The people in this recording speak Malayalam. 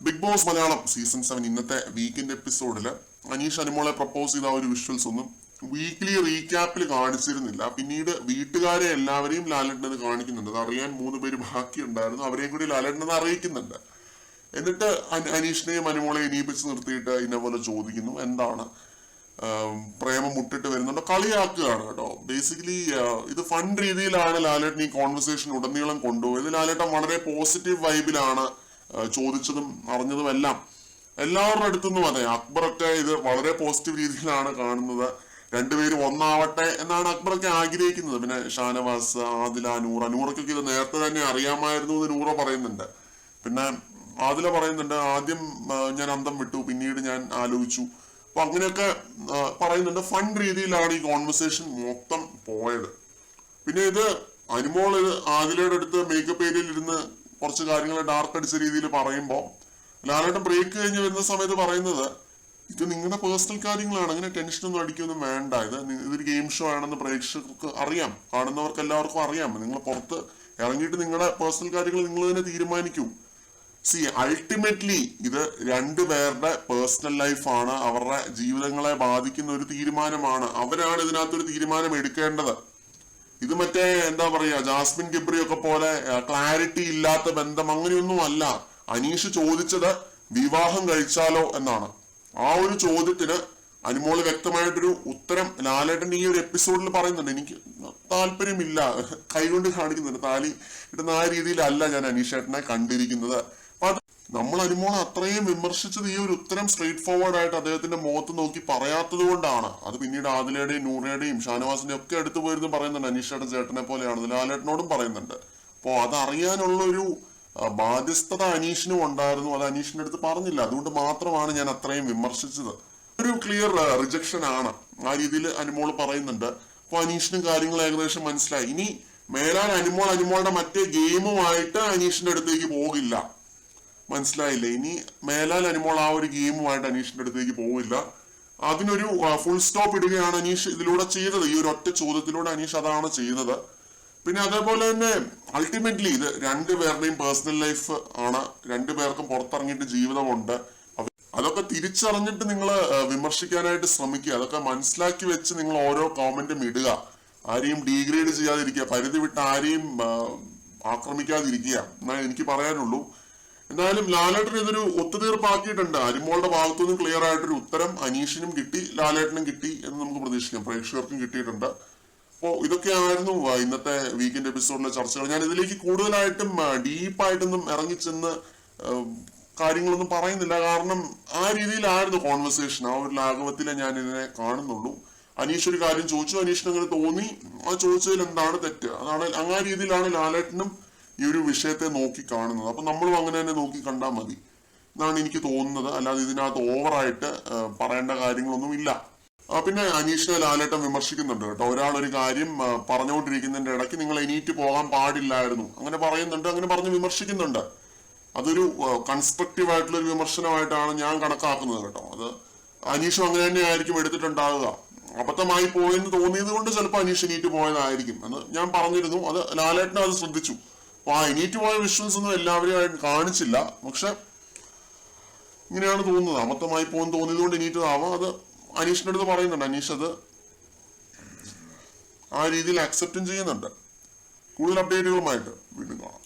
ബിഗ് ബോസ് മലയാളം സീസൺ 7 ഇന്നത്തെ വീക്കെൻഡ് എപ്പിസോഡില് അനീഷ് അനുമോളെ പ്രപ്പോസ് ചെയ്ത ഒരു വിഷ്വൽസ് ഒന്നും വീക്ക്ലി റീക്യാപ്പിൽ കാണിച്ചിരുന്നില്ല. പിന്നീട് വീട്ടുകാരെ എല്ലാവരെയും ലാലേട്ടനത് കാണിക്കുന്നുണ്ട്. അത് അറിയാൻ 3 പേര് ബാക്കിയുണ്ടായിരുന്നു, അവരെയും കൂടി ലാലേട്ടനത് അറിയിക്കുന്നുണ്ട്. എന്നിട്ട് അനീഷിനെയും അനുമോളെയും ഇനിയിപ്പിച്ച് നിർത്തിയിട്ട് ഇന്നപോലെ ചോദിക്കുന്നു, എന്താണ് പ്രേമം മുട്ടിട്ട് വരുന്നുണ്ടോ, കളിയാക്കുകയാണ് കേട്ടോ. ബേസിക്കലി ഇത് ഫൺ രീതിയിലാണ് ലാലേട്ടൻ ഈ കോൺവെർസേഷൻ ഉടനീളം കൊണ്ടുപോയത്. ലാലേട്ടൻ വളരെ പോസിറ്റീവ് വൈബിലാണ് ചോദിച്ചതും അറിഞ്ഞതും എല്ലാം. എല്ലാവരുടെ അടുത്തുനിന്നും അതെ, അക്ബറൊക്കെ ഇത് വളരെ പോസിറ്റീവ് രീതിയിലാണ് കാണുന്നത്. രണ്ടുപേരും ഒന്നാവട്ടെ എന്നാണ് അക്ബറൊക്കെ ആഗ്രഹിക്കുന്നത്. പിന്നെ ഷാനവാസ്, ആദില, നൂറയ്ക്കൊക്കെ ഇത് നേരത്തെ തന്നെ അറിയാമായിരുന്നു എന്ന് നൂറ പറയുന്നുണ്ട്. പിന്നെ ആദില പറയുന്നുണ്ട്, ആദ്യം ഞാൻ അന്തം വിട്ടു, പിന്നീട് ഞാൻ ആലോചിച്ചു. അപ്പൊ അങ്ങനെയൊക്കെ പറയുന്നുണ്ട്. ഫൺ രീതിയിലാണ് ഈ കോൺവെർസേഷൻ മൊത്തം പോയത്. പിന്നെ ഇത് അനുമോൾ ആദിലയുടെ അടുത്ത് മേക്കപ്പ് ഏരിയയിൽ ഇരുന്ന് കുറച്ച് കാര്യങ്ങൾ ഡാർക്ക് അടിച്ച രീതിയിൽ പറയുമ്പോൾ ലാലേട്ടൻ ബ്രേക്ക് കഴിഞ്ഞ് വരുന്ന സമയത്ത് പറയുന്നത്, ഇത് നിങ്ങളുടെ പേഴ്സണൽ കാര്യങ്ങളാണ്, അങ്ങനെ ടെൻഷനൊന്നും അടിക്കൊന്നും വേണ്ട, ഇതൊരു ഗെയിം ഷോ ആണെന്ന് പ്രേക്ഷകർക്ക് അറിയാം, കാണുന്നവർക്ക് എല്ലാവർക്കും അറിയാം. നിങ്ങൾ പുറത്ത് ഇറങ്ങിയിട്ട് നിങ്ങളുടെ പേഴ്സണൽ കാര്യങ്ങൾ നിങ്ങൾ തന്നെ തീരുമാനിക്കൂ. അൾട്ടിമേറ്റ്ലി ഇത് രണ്ടുപേരുടെ പേഴ്സണൽ ലൈഫാണ്, അവരുടെ ജീവിതങ്ങളെ ബാധിക്കുന്ന ഒരു തീരുമാനമാണ്. അവരാണ് ഇതിനകത്തൊരു തീരുമാനം എടുക്കേണ്ടത്. ഇത് മറ്റേ എന്താ പറയാ, ജാസ്മിൻ ഗിബ്രി ഒക്കെ പോലെ ക്ലാരിറ്റി ഇല്ലാത്ത ബന്ധം അങ്ങനെയൊന്നും അല്ല. അനീഷ് ചോദിച്ചത് വിവാഹം കഴിച്ചാലോ എന്നാണ്. ആ ഒരു ചോദ്യത്തിന് അനുമോള് വ്യക്തമായിട്ടൊരു ഉത്തരം ലാലേട്ടൻ ഈ ഒരു എപ്പിസോഡിൽ പറയുന്നുണ്ട്. എനിക്ക് താല്പര്യമില്ല, കൈകൊണ്ട് കാണിക്കുന്നുണ്ട്, താലി ഇടുന്ന ആ രീതിയിലല്ല ഞാൻ അനീഷേട്ടനെ കണ്ടിരിക്കുന്നത്. നമ്മൾ അനുമോളെ അത്രയും വിമർശിച്ചത് ഈ ഒരു ഉത്തരം സ്ട്രെയിറ്റ് ഫോർവേഡ് ആയിട്ട് അദ്ദേഹത്തിന്റെ മുഖത്ത് നോക്കി പറയാത്തത് കൊണ്ടാണ്. അത് പിന്നീട് ആദിലയുടെയും നൂറയുടെയും ഷാനവാസിന്റെയും ഒക്കെ അടുത്ത് പോയിരുന്നു പറയുന്നുണ്ട്, അനീഷയുടെ ചേട്ടനെ പോലെയാണ്, ലാലേട്ടനോടും പറയുന്നുണ്ട്. അപ്പോ അതറിയാനുള്ള ഒരു ബാധ്യസ്ഥത അനീഷിനും ഉണ്ടായിരുന്നു. അത് അനീഷിന്റെ അടുത്ത് പറഞ്ഞില്ല. അതുകൊണ്ട് മാത്രമാണ് ഞാൻ അത്രയും വിമർശിച്ചത്. ഒരു ക്ലിയർ റിജക്ഷൻ ആണ്, ആ രീതിയിൽ അനുമോൾ പറയുന്നുണ്ട്. അപ്പൊ അനീഷിനും കാര്യങ്ങൾ ഏകദേശം മനസ്സിലായി. ഇനി മേലാൽ അനുമോളുടെ മറ്റേ ഗെയിമുമായിട്ട് അനീഷിന്റെ അടുത്തേക്ക് പോകില്ല, മനസ്സിലായില്ലേ? ഇനി മേലാൽ അനുമോൾ ആ ഒരു ഗെയിമുമായിട്ട് അനീഷിന്റെ അടുത്തേക്ക് പോവില്ല. അതിനൊരു ഫുൾ സ്റ്റോപ്പ് ഇടുകയാണ് അനീഷ് ഇതിലൂടെ ചെയ്തത്. ഈ ഒരു ഒറ്റ ചോദ്യത്തിലൂടെ അനീഷ് അതാണ് ചെയ്തത്. പിന്നെ അതേപോലെ തന്നെ അൾട്ടിമേറ്റ്ലി ഇത് രണ്ടുപേരുടെയും പേഴ്സണൽ ലൈഫ് ആണ്. രണ്ടുപേർക്കും പുറത്തിറങ്ങിയിട്ട് ജീവിതമുണ്ട്. അതൊക്കെ തിരിച്ചറിഞ്ഞിട്ട് നിങ്ങൾ വിമർശിക്കാനായിട്ട് ശ്രമിക്കുക. അതൊക്കെ മനസ്സിലാക്കി വെച്ച് നിങ്ങൾ ഓരോ കോമന്റും ഇടുക. ആരെയും ഡീഗ്രേഡ് ചെയ്യാതിരിക്കുക, പരിധി വിട്ട് ആരെയും ആക്രമിക്കാതിരിക്കുക എന്നാണ് എനിക്ക് പറയാനുള്ളൂ. എന്തായാലും ലാലേട്ടൻ ഇതൊരു ഒത്തുതീർപ്പാക്കിയിട്ടുണ്ട്. അനുമോളുടെ ഭാഗത്തുനിന്നും ക്ലിയർ ആയിട്ടൊരു ഉത്തരം അനീഷിനും കിട്ടി, ലാലേട്ടനും കിട്ടി എന്ന് നമുക്ക് പ്രതീക്ഷിക്കാം. പ്രേക്ഷകർക്കും കിട്ടിയിട്ടുണ്ട്. അപ്പോൾ ഇതൊക്കെയായിരുന്നു ഇന്നത്തെ വീക്കെൻഡ് എപ്പിസോഡിലെ ചർച്ചകൾ. ഞാൻ ഇതിലേക്ക് കൂടുതലായിട്ടും ഡീപ്പായിട്ടൊന്നും ഇറങ്ങിച്ചെന്ന് കാര്യങ്ങളൊന്നും പറയുന്നില്ല. കാരണം ആ രീതിയിലായിരുന്നു കോൺവെർസേഷൻ. ആ ഒരു ലാഘവത്തിലെ ഞാൻ ഇതിനെ കാണുന്നുള്ളൂ. അനീഷ് ഒരു കാര്യം ചോദിച്ചു, അനീഷിന് അങ്ങനെ തോന്നി, ആ ചോദിച്ചതിൽ എന്താണ് തെറ്റ്, അതാണ് ആ രീതിയിലാണ് ലാലേട്ടനും ഈ ഒരു വിഷയത്തെ നോക്കി കാണുന്നത്. അപ്പൊ നമ്മളും അങ്ങനെ തന്നെ നോക്കി കണ്ടാൽ മതി എന്നാണ് എനിക്ക് തോന്നുന്നത്. അല്ലാതെ ഇതിനകത്ത് ഓവറായിട്ട് പറയേണ്ട കാര്യങ്ങളൊന്നും ഇല്ല. പിന്നെ അനീഷിനെ ലാലേട്ടൻ വിമർശിക്കുന്നുണ്ട് കേട്ടോ. ഒരാളൊരു കാര്യം പറഞ്ഞുകൊണ്ടിരിക്കുന്നതിന്റെ ഇടയ്ക്ക് നിങ്ങൾ എണീറ്റ് പോകാൻ പാടില്ലായിരുന്നു അങ്ങനെ പറയുന്നുണ്ട്, അങ്ങനെ പറഞ്ഞ് വിമർശിക്കുന്നുണ്ട്. അതൊരു കൺസ്ട്രക്റ്റീവ് ആയിട്ടുള്ള ഒരു വിമർശനമായിട്ടാണ് ഞാൻ കണക്കാക്കുന്നത് കേട്ടോ. അത് അനീഷും അങ്ങനെ തന്നെ ആയിരിക്കും എടുത്തിട്ടുണ്ടാവുക. അബദ്ധമായി പോയെന്ന് തോന്നിയത് കൊണ്ട് ചിലപ്പോൾ അനീഷ് എണീറ്റ് പോയതായിരിക്കും എന്ന് ഞാൻ പറഞ്ഞിരുന്നു. അത് ലാലേട്ടനും അത് ശ്രദ്ധിച്ചു. അപ്പൊ ആ എണീറ്റ് പോയ വിഷ്വൽസ് ഒന്നും എല്ലാവരെയും കാണിച്ചില്ല. പക്ഷെ ഇങ്ങനെയാണ് തോന്നുന്നത്, അബദ്ധമായി പോകുന്ന തോന്നിയത് കൊണ്ട് എണീറ്റതാവാം. അത് അനീഷിന്റെ അടുത്ത് പറയുന്നുണ്ട്. അനീഷ് അത് ആ രീതിയിൽ അക്സെപ്റ്റും ചെയ്യുന്നുണ്ട്. കൂടുതൽ അപ്ഡേറ്റുകളുമായിട്ട് വീണ്ടും കാണാം.